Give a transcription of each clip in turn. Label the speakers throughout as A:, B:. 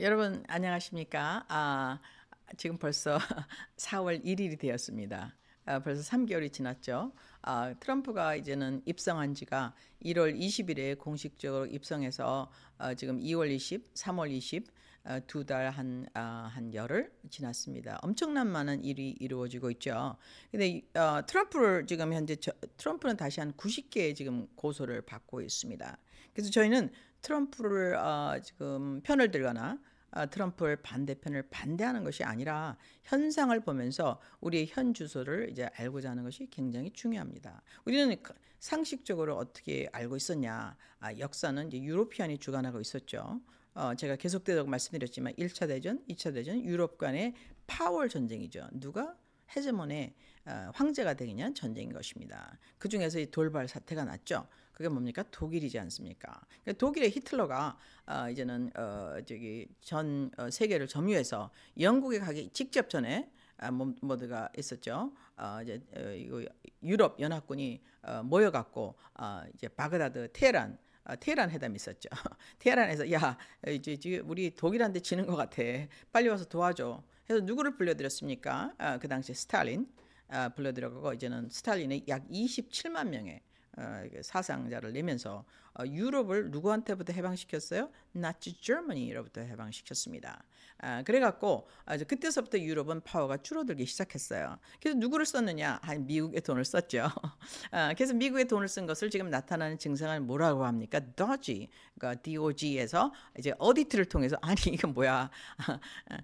A: 여러분 안녕하십니까? 지금 벌써 4월 1일이 되었습니다. 벌써 3개월이 지났죠. 트럼프가 이제는 입성한 지가 1월 20일에 공식적으로 입성해서 지금 2월 20, 3월 20, 두 달 한 열흘 지났습니다. 엄청난 많은 일이 이루어지고 있죠. 근데 트럼프를 지금 현재 트럼프는 다시 한 90개의 지금 고소를 받고 있습니다. 그래서 저희는 트럼프를 지금 편을 들거나 트럼프를 반대편을 반대하는 것이 아니라 현상을 보면서 우리의 현 주소를 이제 알고자 하는 것이 굉장히 중요합니다. 우리는 상식적으로 어떻게 알고 있었냐? 역사는 이제 유로피안이 주관하고 있었죠. 제가 계속되도록 말씀드렸지만 1차 대전, 2차 대전 유럽 간의 파월 전쟁이죠. 누가 헤제몬의 황제가 되느냐는 전쟁인 것입니다. 그 중에서 이 돌발 사태가 났죠. 그게 뭡니까? 독일이지 않습니까? 독일의 히틀러가 이제는 저기 전 세계를 점유해서 영국에 가기 직접 전에 뭐가 있었죠. 이제 이거 유럽 연합군이 모여갖고 이제 바그다드, 테헤란 회담이 있었죠. 테헤란에서 야 이제 우리 독일한테 지는 것 같아. 빨리 와서 도와줘. 해서 누구를 불러들였습니까? 그 당시 스탈린 불러들여고 이제는 스탈린의 약 27만 명의 사상자를 내면서 유럽을 누구한테부터 해방시켰어요? 나치 저머니로부터 해방시켰습니다. 그래갖고 그때서부터 유럽은 파워가 줄어들기 시작했어요. 그래서 누구를 썼느냐? 미국의 돈을 썼죠. 그래서 미국의 돈을 쓴 것을 지금 나타나는 증상을 뭐라고 합니까? DOGE, 그러니까 DOG에서 이제 어디트를 통해서 아니 이건 뭐야?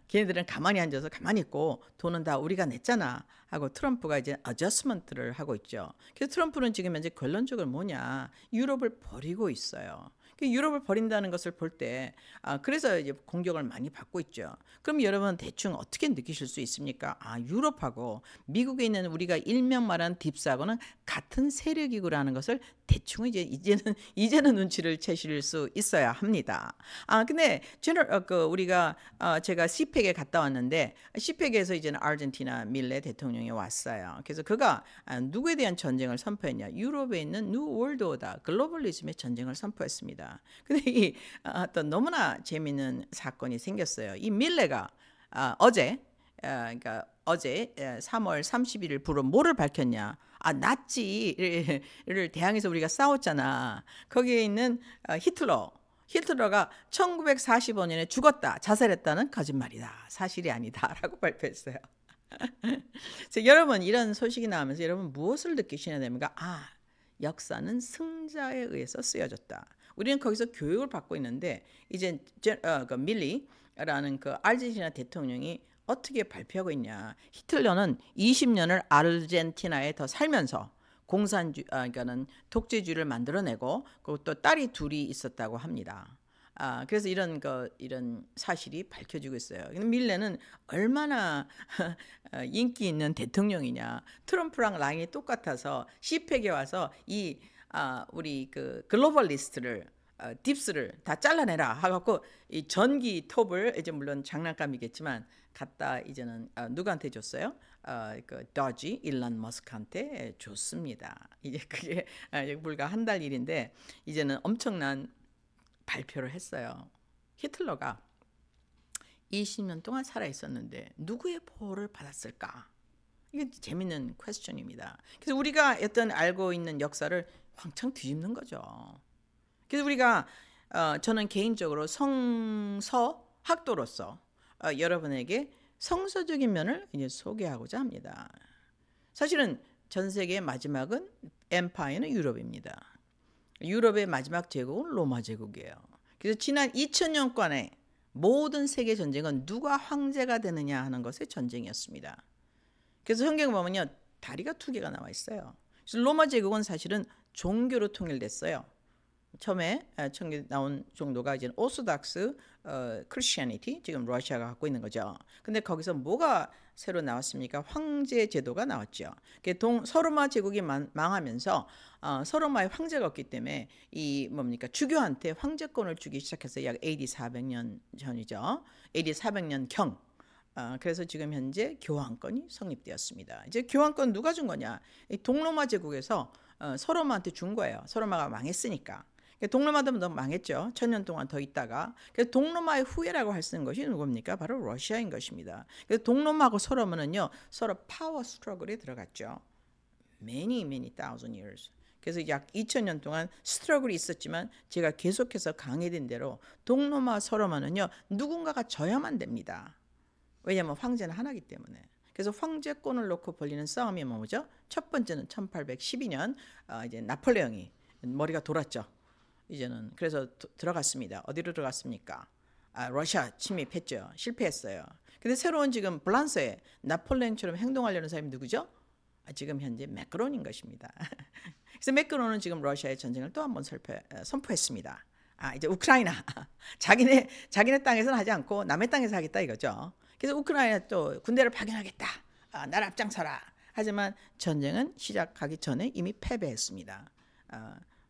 A: 걔네들은 가만히 앉아서 가만히 있고 돈은 다 우리가 냈잖아. 하고 트럼프가 이제 어저스먼트를 하고 있죠. 그래서 트럼프는 지금 현재 결론적으로 뭐냐? 유럽을 버리고 있어요. 유럽을 버린다는 것을 볼 때 그래서 이제 공격을 많이 받고 있죠. 그럼 여러분 대충 어떻게 느끼실 수 있습니까? 유럽하고 미국에 있는 우리가 일명 말하는 딥사하고는 같은 세력이구라는 것을 대충 이제는 눈치를 채실 수 있어야 합니다. 근데 우리가 제가 시펙에 갔다 왔는데 시펙에서 이제는 아르헨티나 밀레 대통령이 왔어요. 그래서 그가 누구에 대한 전쟁을 선포했냐? 유럽에 있는 뉴 월드 오더 글로벌리즘의 전쟁을 선포했습니다. 근데 이 어떤 너무나 재미있는 사건이 생겼어요. 이 밀레가 그러니까 어제 3월 31일 부로 뭐를 밝혔냐? 나치를 대항해서 우리가 싸웠잖아. 거기에 있는 히틀러가 1945년에 죽었다, 자살했다는 거짓말이다, 사실이 아니다라고 발표했어요. 여러분 이런 소식이 나오면서 여러분 무엇을 느끼시냐 됩니까? 역사는 승자에 의해서 쓰여졌다. 우리는 거기서 교육을 받고 있는데 이제 그 밀리라는 그 아르헨티나 대통령이 어떻게 발표하고 있냐? 히틀러는 20년을 아르헨티나에 더 살면서 그러니까는 독재주의를 만들어내고 그리고 딸이 둘이 있었다고 합니다. 그래서 이런 사실이 밝혀지고 있어요. 근데 밀레는 얼마나 인기 있는 대통령이냐? 트럼프랑 라인이 똑같아서 시펙에 와서 우리 그 글로벌리스트를 딥스를 다 잘라내라 하갖고 이 전기 톱을 이제 물론 장난감이겠지만 갖다 이제는 누구한테 줬어요? 그 더지 일론 머스크한테 줬습니다. 이제 그게 불과 한 달 일인데 이제는 엄청난 발표를 했어요. 히틀러가 20년 동안 살아 있었는데 누구의 보호를 받았을까? 이게 재밌는 퀘스천입니다. 그래서 우리가 어떤 알고 있는 역사를 황창 뒤집는 거죠. 그래서 우리가 저는 개인적으로 성서 학도로서 여러분에게 성서적인 면을 이제 소개하고자 합니다. 사실은 전 세계의 마지막은 엠파이어는 유럽입니다. 유럽의 마지막 제국은 로마 제국이에요. 그래서 지난 2000년간의 모든 세계 전쟁은 누가 황제가 되느냐 하는 것의 전쟁이었습니다. 그래서 성경에 보면요, 다리가 두 개가 나와 있어요. 그래서 로마 제국은 사실은 종교로 통일됐어요. 처음에 나온 정도가 이제 오소닥스 크리스티애니티, 지금 러시아가 갖고 있는 거죠. 근데 거기서 뭐가 새로 나왔습니까? 황제 제도가 나왔죠. 서로마 제국이 망하면서 서로마의 황제가 없기 때문에 주교한테 황제권을 주기 시작해서 약 AD 400년 전이죠. AD 400년 경. 그래서 지금 현재 교황권이 성립되었습니다. 이제 교황권 누가 준 거냐? 이 동로마 제국에서 서로마한테 준 거예요. 서로마가 망했으니까. 동로마도 너무 망했죠. 1000년 동안 더 있다가. 그래서 동로마의 후예라고 할 수 있는 것이 누굽니까? 바로 러시아인 것입니다. 그래서 동로마하고 서로는요, 서로 파워 스트러글에 들어갔죠. many thousand years. 그래서 약 2000년 동안 스트러글이 있었지만 제가 계속해서 강의된 대로 동로마 서로마는요, 누군가가 져야만 됩니다. 왜냐하면 황제는 하나이기 때문에. 그래서 황제권을 놓고 벌리는 싸움이 뭐죠? 첫 번째는 1812년 이제 나폴레옹이 머리가 돌았죠. 이제는 그래서 들어갔습니다. 어디로 들어갔습니까? 러시아 침입했죠. 실패했어요. 근데 새로운 지금 블란서에 나폴레옹처럼 행동하려는 사람이 누구죠? 지금 현재 매크론인 것입니다. 그래서 매크론은 지금 러시아의 전쟁을 또 한 번 선포했습니다. 이제 우크라이나 자기네 땅에서는 하지 않고 남의 땅에서 하겠다 이거죠. 그래서 우크라이나 또 군대를 파견하겠다. 나를 앞장서라. 하지만 전쟁은 시작하기 전에 이미 패배했습니다.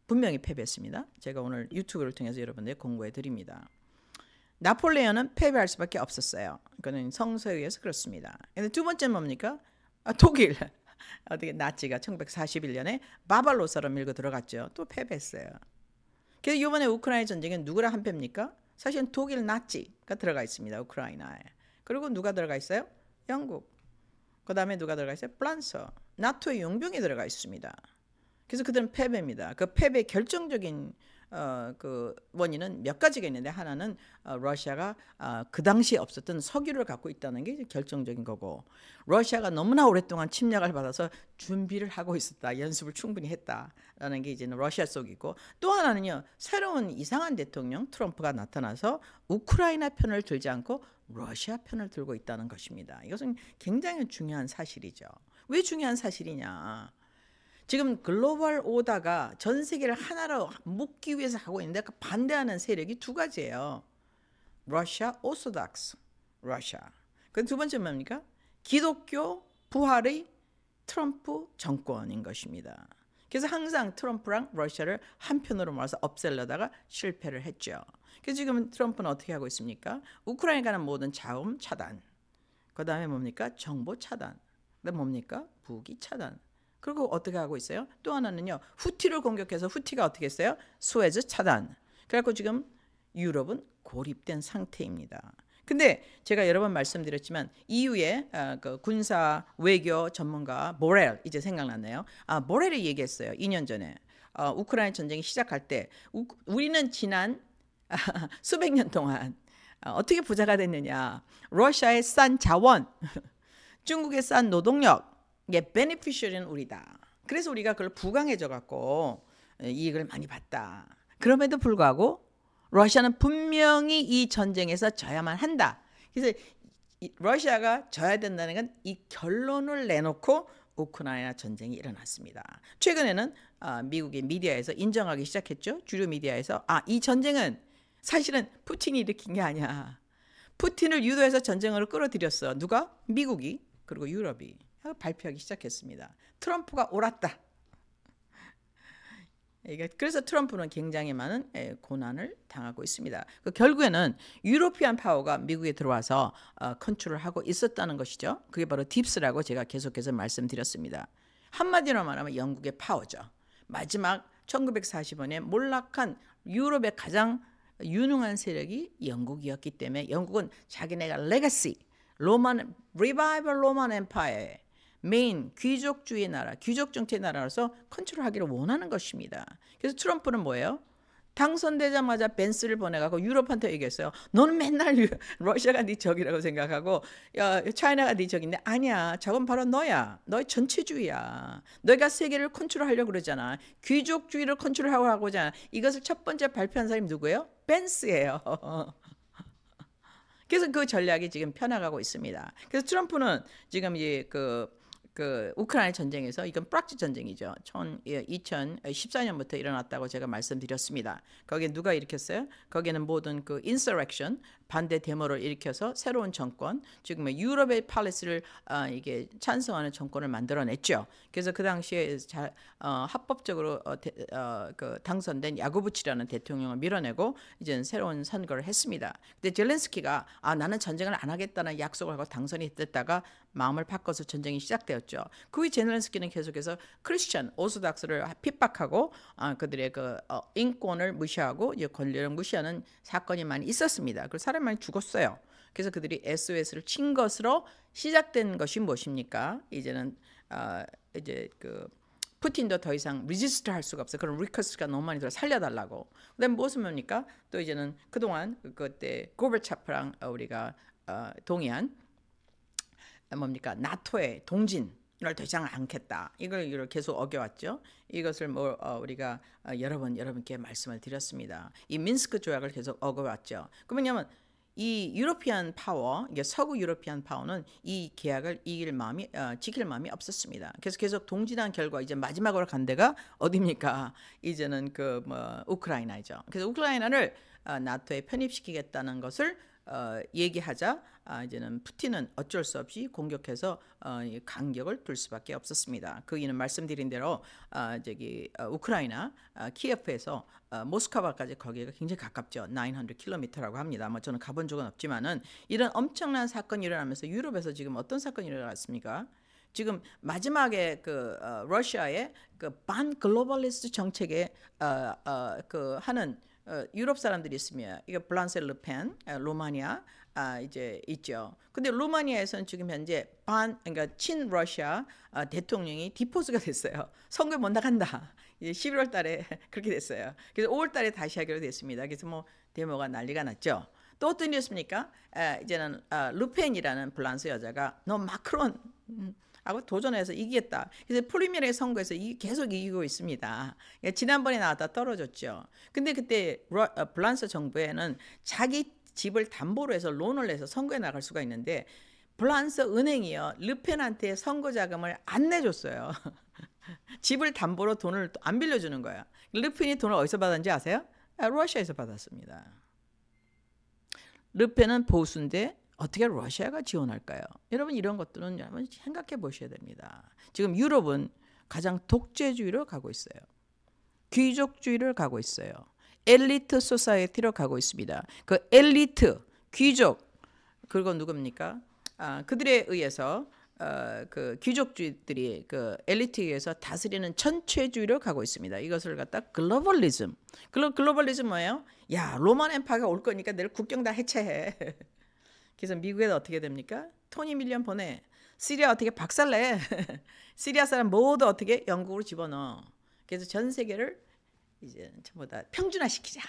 A: 분명히 패배했습니다. 제가 오늘 유튜브를 통해서 여러분들 공부해 드립니다. 나폴레옹은 패배할 수밖에 없었어요. 그는 성서에 의해서 그렇습니다. 근데 두 번째는 뭡니까? 독일. 어떻게 나치가 1941년에 바발로사로 밀고 들어갔죠. 또 패배했어요. 그래서 이번에 우크라이나 전쟁은 누구랑 한패입니까? 사실은 독일 나치가 들어가 있습니다. 우크라이나에. 그리고 누가 들어가 있어요? 영국. 그 다음에 누가 들어가 있어요? 프랑스. 나토의 용병이 들어가 있습니다. 그래서 그들은 패배입니다. 그 패배의 결정적인 그 원인은 몇 가지가 있는데 하나는 러시아가 그 당시에 없었던 석유를 갖고 있다는 게 결정적인 거고, 러시아가 너무나 오랫동안 침략을 받아서 준비를 하고 있었다, 연습을 충분히 했다라는 게 이제는 러시아 속이고, 또 하나는요, 새로운 이상한 대통령 트럼프가 나타나서 우크라이나 편을 들지 않고 러시아 편을 들고 있다는 것입니다. 이것은 굉장히 중요한 사실이죠. 왜 중요한 사실이냐? 지금 글로벌 오다가 전 세계를 하나로 묶기 위해서 하고 있는데 그 반대하는 세력이 두 가지예요. 러시아 오소닥스, 러시아. 그 두 번째 뭡니까? 기독교 부활의 트럼프 정권인 것입니다. 그래서 항상 트럼프랑 러시아를 한편으로 모아서 없애려다가 실패를 했죠. 그래서 지금 트럼프는 어떻게 하고 있습니까? 우크라이나에 가는 모든 자금 차단. 그 다음에 뭡니까? 정보 차단. 그다음 뭡니까? 무기 차단. 그리고 어떻게 하고 있어요? 또 하나는요, 후티를 공격해서 후티가 어떻게 했어요? 수에즈 차단. 그래갖고 지금 유럽은 고립된 상태입니다. 근데 제가 여러 번 말씀드렸지만 EU의 그 군사 외교 전문가 보렐, 이제 생각났네요. 보렐이 얘기했어요. 2년 전에 우크라이나 전쟁이 시작할 때 우리는 지난 수백 년 동안 어떻게 부자가 됐느냐? 러시아의 싼 자원, 중국의 싼 노동력, 베네피셜은 우리다. 그래서 우리가 그걸 부강해져 갖고 이익을 많이 봤다. 그럼에도 불구하고 러시아는 분명히 이 전쟁에서 져야만 한다. 그래서 러시아가 져야 된다는 건 이 결론을 내놓고 우크라이나 전쟁이 일어났습니다. 최근에는 미국의 미디어에서 인정하기 시작했죠. 주류 미디어에서 이 전쟁은 사실은 푸틴이 일으킨 게 아니야. 푸틴을 유도해서 전쟁으로 끌어들였어. 누가? 미국이, 그리고 유럽이 발표하기 시작했습니다. 트럼프가 옳았다. 그래서 트럼프는 굉장히 많은 고난을 당하고 있습니다. 결국에는 유로피안 파워가 미국에 들어와서 컨트롤을 하고 있었다는 것이죠. 그게 바로 딥스라고 제가 계속해서 말씀드렸습니다. 한마디로 말하면 영국의 파워죠. 마지막 1940년에 몰락한 유럽의 가장 유능한 세력이 영국이었기 때문에 영국은 자기네가 레거시, 리바이벌 로만 엠파이어의 메인 귀족주의 나라, 귀족 정치의 나라로서 컨트롤하기를 원하는 것입니다. 그래서 트럼프는 뭐예요? 당선되자마자 벤스를 보내가고 유럽한테 얘기했어요. 너는 맨날 러시아가 네 적이라고 생각하고 차이나가 네 적인데 아니야. 저건 바로 너야. 너의 전체주의야. 너가 세계를 컨트롤하려고 그러잖아. 귀족주의를 컨트롤하려고 하잖아. 이것을 첫 번째 발표한 사람이 누구예요? 벤스예요. 그래서 그 전략이 지금 펴나가고 있습니다. 그래서 트럼프는 지금 이제 그 우크라이나 전쟁에서, 이건 프락치 전쟁이죠. 2014년부터 일어났다고 제가 말씀드렸습니다. 거기에 누가 일으켰어요? 거기에는 모든 그 인서렉션, 반대 데모를 일으켜서 새로운 정권, 지금 유럽의 팔레스를 이게 찬성하는 정권을 만들어냈죠. 그래서 그 당시에 합법적으로 당선된 야구부치라는 대통령을 밀어내고 이제는 새로운 선거를 했습니다. 근데 젤렌스키가 나는 전쟁을 안 하겠다는 약속을 하고 당선이 됐다가 마음을 바꿔서 전쟁이 시작되었죠. 역사였죠. 그 후에 제넬렌스키는 계속해서 크리스천 오소닥스를 핍박하고 그들의 인권을 무시하고 권력을 무시하는 사건이 많이 있었습니다. 그래서 사람이 많이 죽었어요. 그래서 그들이 SOS를 친 것으로 시작된 것이 무엇입니까? 이제는 이제 푸틴도 더 이상 리지스트 할 수가 없어요. 그런 리퀘스트가 너무 많이 들어 살려달라고. 그다음에 무엇은 뭡니까? 또 이제는 그동안 그때 고르바초프랑 우리가 동의한 뭡니까? 나토의 동진을 더 이상 않겠다. 이걸 계속 어겨왔죠. 이것을 우리가 여러 번 여러분께 말씀을 드렸습니다. 이 민스크 조약을 계속 어겨왔죠. 그 뭐냐면 이 유로피안 파워, 이게 서구 유로피안 파워는 이 계약을 지킬 마음이 없었습니다. 그래서 계속 동진한 결과 이제 마지막으로 간 데가 어디입니까? 이제는 우크라이나죠. 그래서 우크라이나를 나토에 편입시키겠다는 것을 얘기하자 이제는 푸틴은 어쩔 수 없이 공격해서 간격을 둘 수밖에 없었습니다. 그 이유는 말씀드린 대로 우크라이나 키예프에서 모스크바까지 거기가 굉장히 가깝죠. 900km라고 합니다. 저는 가본 적은 없지만은 이런 엄청난 사건이 일어나면서 유럽에서 지금 어떤 사건이 일어났습니까? 지금 마지막에 러시아의 반글로벌리스트 정책에 하는 유럽 사람들이 있으면 이거 블란세 르펜, 루마니아 이제 있죠. 근데 루마니아에서는 지금 현재 그러니까 친 러시아 대통령이 디포즈가 됐어요. 선거에 못 나간다. 이제 11월 달에 그렇게 됐어요. 그래서 5월 달에 다시 하기로 됐습니다. 그래서 데모가 난리가 났죠. 또 어떤 일이 있습니까? 이제는 르펜이라는 블란스 여자가 너 마크론 하고 도전해서 이기겠다. 그래서 프리미어의 선거에서 계속 이기고 있습니다. 지난번에 나왔다 떨어졌죠. 근데 그때 블란스 정부에는 자기 집을 담보로 해서 론을 내서 선거에 나갈 수가 있는데 블란스 은행이요. 르펜한테 선거 자금을 안 내줬어요. 집을 담보로 돈을 안 빌려주는 거야. 르펜이 돈을 어디서 받았는지 아세요? 러시아에서 받았습니다. 르펜은 보수인데 어떻게 러시아가 지원할까요? 여러분 이런 것들은 여러분 생각해 보셔야 됩니다. 지금 유럽은 가장 독재주의로 가고 있어요. 귀족주의를 가고 있어요. 엘리트 소사이어티로 가고 있습니다. 그 엘리트, 귀족, 그리고 누굽니까? 그들에 의해서 그 귀족주의들이 그 엘리트에 의해서 다스리는 전체주의로 가고 있습니다. 이것을 갖다 글로벌리즘. 글로벌리즘 뭐예요? 야, 로만 엠파이어가 올 거니까 내일 국경 다 해체해. 그래서 미국에도 어떻게 됩니까? 토니 밀리언 보내. 시리아 어떻게 박살내. 시리아 사람 모두 어떻게 영국으로 집어넣어. 그래서 전 세계를 이제 전부 다 평준화시키자.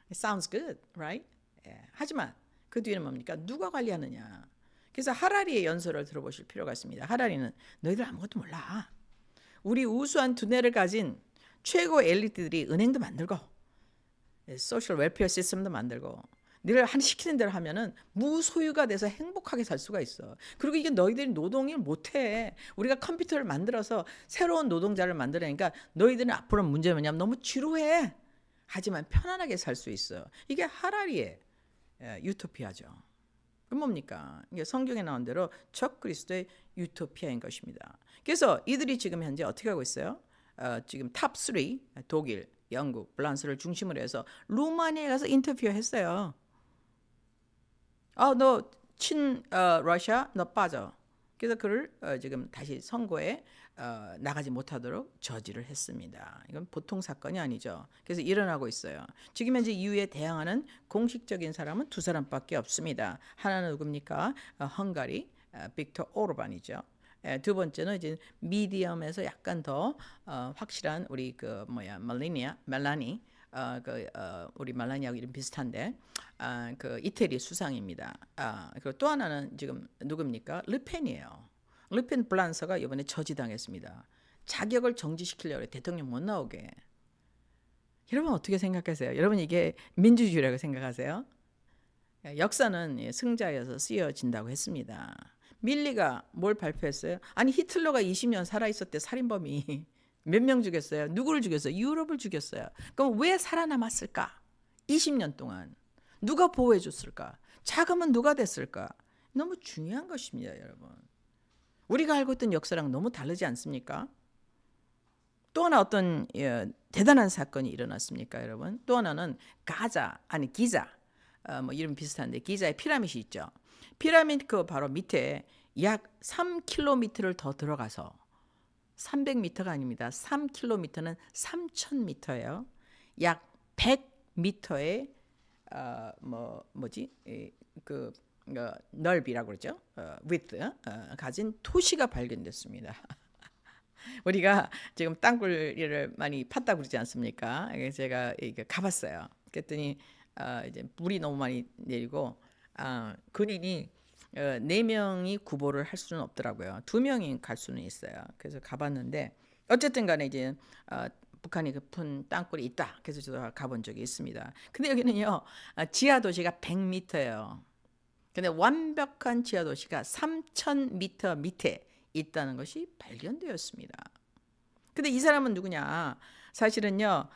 A: It sounds good, right? 하지만 그 뒤에는 뭡니까? 누가 관리하느냐. 그래서 하라리의 연설을 들어보실 필요가 있습니다. 하라리는 너희들 아무것도 몰라. 우리 우수한 두뇌를 가진 최고 엘리트들이 은행도 만들고 소셜 웰페어 시스템도 만들고 너희를 시키는 대로 하면은 무소유가 돼서 행복하게 살 수가 있어. 그리고 이게 너희들이 노동을 못해. 우리가 컴퓨터를 만들어서 새로운 노동자를 만들으니까 너희들은 앞으로 문제는 뭐냐면 너무 지루해. 하지만 편안하게 살 수 있어. 이게 하라리의 유토피아죠. 그 뭡니까? 이게 성경에 나온 대로 적그리스도의 유토피아인 것입니다. 그래서 이들이 지금 현재 어떻게 하고 있어요? 지금 탑3 독일, 영국, 프랑스를 중심으로 해서 루마니아에 가서 인터뷰했어요. 너 러시아 너 빠져. 그래서 그를 지금 다시 선거에 나가지 못하도록 저지를 했습니다. 이건 보통 사건이 아니죠. 그래서 일어나고 있어요. 지금 현재 EU에 대항하는 공식적인 사람은 두 사람밖에 없습니다. 하나는 누굽니까? 헝가리 빅터 오르반이죠. 두 번째는 이제 미디엄에서 약간 더 확실한 우리 멜라니 우리 멜라니하고 이름 비슷한데 그 이태리 수상입니다. 그리고 또 하나는 지금 누굽니까? 르펜이에요. 르펜 블란서가 이번에 저지당했습니다. 자격을 정지시키려고 해요. 대통령 못 나오게. 여러분 어떻게 생각하세요? 여러분 이게 민주주의라고 생각하세요? 역사는 승자여서 쓰여진다고 했습니다. 밀리가 뭘 발표했어요? 아니 히틀러가 20년 살아있었대. 살인범이. 몇 명 죽였어요? 누구를 죽였어요? 유럽을 죽였어요. 그럼 왜 살아남았을까? 20년 동안. 누가 보호해 줬을까? 자금은 누가 됐을까? 너무 중요한 것입니다, 여러분. 우리가 알고 있던 역사랑 너무 다르지 않습니까? 또 하나 어떤 대단한 사건이 일어났습니까, 여러분? 또 하나는 기자. 이름 비슷한데 기자의 피라밋이 있죠. 피라밋 그 바로 밑에 약 3km를 더 들어가서 300m가 아닙니다. 3km는 3000m예요. 약 100m의 넓이라고 그러죠. width 가진 토시가 발견됐습니다. 우리가 지금 땅굴을 많이 팠다고 그러지 않습니까? 제가 가봤어요. 그랬더니 이제 물이 너무 많이 내리고 군인이 4명이 구보를 할 수는 없더라고요. 2명이 갈 수는 있어요. 그래서 가봤는데 어쨌든 간에 이제 북한이 깊은 땅굴이 있다. 그래서 저도 가본 적이 있습니다. 근데 여기는요. 지하 도시가 100m예요. 근데 완벽한 지하 도시가 3000m 밑에 있다는 것이 발견되었습니다. 근데 이 사람은 누구냐? 사실은요,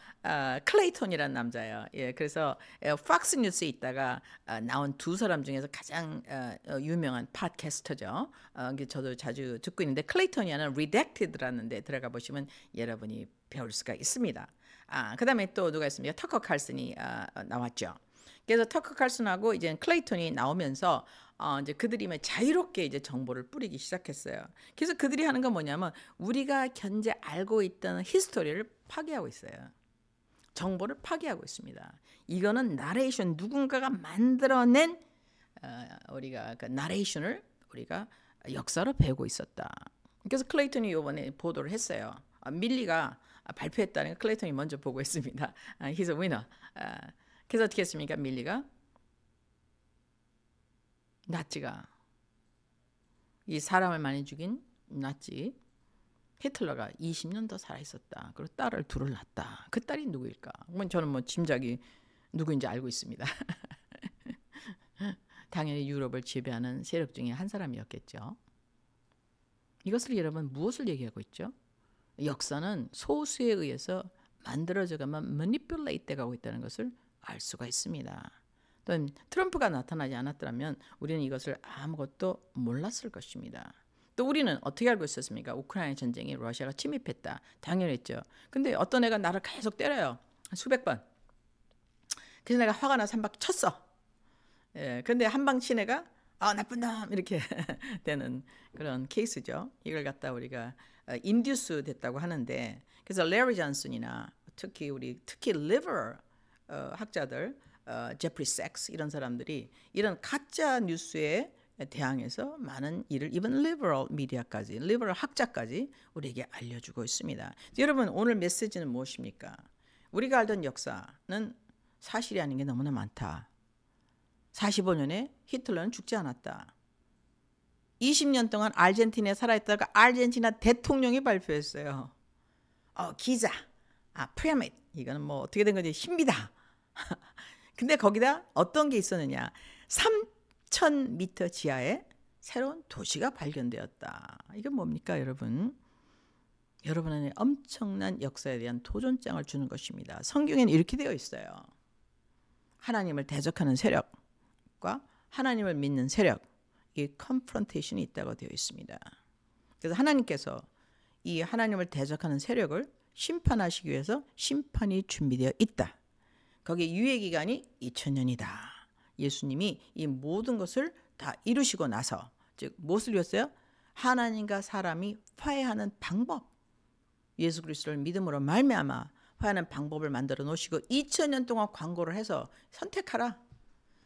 A: 클레이톤이라는 남자예요. 예, 그래서 팍스 뉴스에 있다가 나온 2사람 중에서 가장 유명한 팟캐스터죠. 저도 자주 듣고 있는데 클레이톤이라는 Redacted라는 데 들어가 보시면 여러분이 배울 수가 있습니다. 그다음에 또 누가 있습니까? 터커 칼슨이 나왔죠. 그래서 터커 칼슨하고 이제 클레이톤이 나오면서 이제 그들이 자유롭게 이제 정보를 뿌리기 시작했어요. 그래서 그들이 하는 건 뭐냐면 우리가 현재 알고 있던 히스토리를 파괴하고 있어요. 정보를 파괴하고 있습니다. 이거는 나레이션 누군가가 만들어낸 우리가 그 나레이션을 우리가 역사로 배우고 있었다. 그래서 클레이톤이 이번에 보도를 했어요. 밀리가 발표했다는 걸 클레이톤이 먼저 보고 있습니다. He's a winner. 그래서 어떻게 했습니까? 밀리가 나치가 이 사람을 많이 죽인 나치 히틀러가 20년 더 살아있었다. 그리고 딸을 둘을 낳았다. 그 딸이 누구일까? 저는 짐작이 누구인지 알고 있습니다. 당연히 유럽을 지배하는 세력 중에 한 사람이었겠죠. 이것을 여러분 무엇을 얘기하고 있죠? 역사는 소수에 의해서 만들어져가만 manipulate 돼가고 있다는 것을 알 수가 있습니다. 또 트럼프가 나타나지 않았더라면 우리는 이것을 아무것도 몰랐을 것입니다. 또 우리는 어떻게 알고 있었습니까? 우크라이나 전쟁에 러시아가 침입했다. 당연했죠. 근데 어떤 애가 나를 계속 때려요. 수백 번. 그래서 내가 화가 나서 한 방 쳤어. 예, 근데 한 방 친 애가 나쁜 놈 이렇게 되는 그런 케이스죠. 이걸 갖다 우리가 인듀스 됐다고 하는데 그래서 레리 존슨이나 특히 리버 학자들 제프리 섹스 이런 사람들이 이런 가짜 뉴스에 대항해서 많은 일을 이번 리버럴 미디어까지 리버럴 학자까지 우리에게 알려주고 있습니다. 여러분 오늘 메시지는 무엇입니까? 우리가 알던 역사는 사실이 아닌 게 너무나 많다. 45년에 히틀러는 죽지 않았다. 20년 동안 아르헨티나에 살아있다가 아르헨티나 대통령이 발표했어요. 기자, 피라미드 이거는 어떻게 된 건지 힘이다. 근데 거기다 어떤 게 있었느냐? 3000m 지하에 새로운 도시가 발견되었다. 이건 뭡니까 여러분? 여러분에게 엄청난 역사에 대한 도전장을 주는 것입니다. 성경에는 이렇게 되어 있어요. 하나님을 대적하는 세력과 하나님을 믿는 세력, 이 컨프런테이션이 있다고 되어 있습니다. 그래서 하나님께서 이 하나님을 대적하는 세력을 심판하시기 위해서 심판이 준비되어 있다. 거기에 유예기간이 2000년이다. 예수님이 이 모든 것을 다 이루시고 나서 즉 무엇을 이뤘어요? 하나님과 사람이 화해하는 방법, 예수 그리스도를 믿음으로 말미암아 화해하는 방법을 만들어 놓으시고 2000년 동안 광고를 해서 선택하라.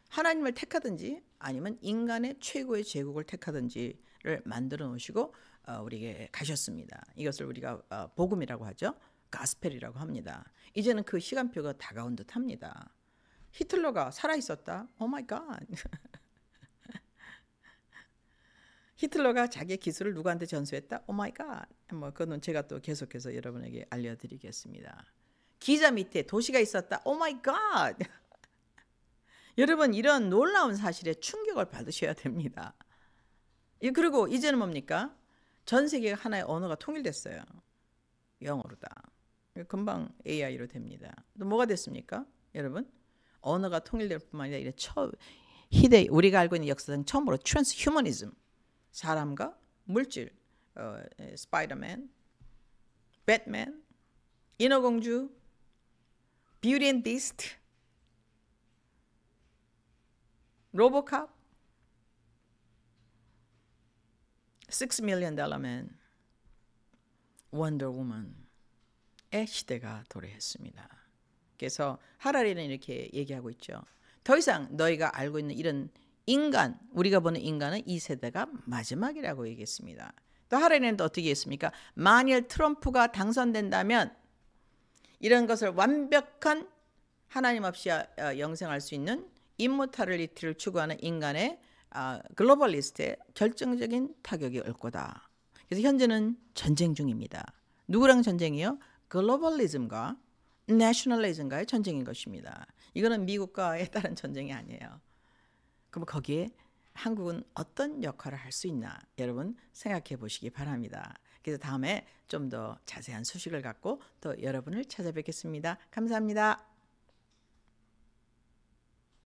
A: 하나님을 택하든지 아니면 인간의 최고의 제국을 택하든지를 만들어 놓으시고 우리에게 가셨습니다. 이것을 우리가 복음이라고 하죠. 가스펠이라고 합니다. 이제는 그 시간표가 다가온 듯 합니다. 히틀러가 살아있었다? 오 마이 갓. 히틀러가 자기의 기술을 누구한테 전수했다? 오 마이 갓. 그건 제가 또 계속해서 여러분에게 알려드리겠습니다. 기자 밑에 도시가 있었다? 오 마이 갓. 여러분 이런 놀라운 사실에 충격을 받으셔야 됩니다. 그리고 이제는 뭡니까? 전 세계가 하나의 언어가 통일됐어요. 영어로다. 금방 AI로 됩니다. 또 뭐가 됐습니까? 여러분 언어가 통일될 뿐만 아니라 희대 우리가 알고 있는 역사상 처음으로 트랜스휴머니즘 사람과 물질 스파이더맨, 배트맨, 인어공주, 뷰티 앤 비스트, 로보캅 $6 million man, Wonder Woman의 시대가 도래했습니다. 그래서 하라리는 이렇게 얘기하고 있죠. 더 이상 너희가 알고 있는 이런 인간, 우리가 보는 인간은 이 세대가 마지막이라고 얘기했습니다. 또 하라리는 또 어떻게 했습니까? 만일 트럼프가 당선된다면 이런 것을 완벽한 하나님 없이 영생할 수 있는 임모탈리티를 추구하는 인간의 글로벌리스트에 결정적인 타격이 올 거다. 그래서 현재는 전쟁 중입니다. 누구랑 전쟁이요? 글로벌리즘과 내셔널리즘과의 전쟁인 것입니다. 이거는 미국과의 다른 전쟁이 아니에요. 그럼 거기에 한국은 어떤 역할을 할 수 있나 여러분 생각해 보시기 바랍니다. 그래서 다음에 좀 더 자세한 소식을 갖고 또 여러분을 찾아뵙겠습니다. 감사합니다.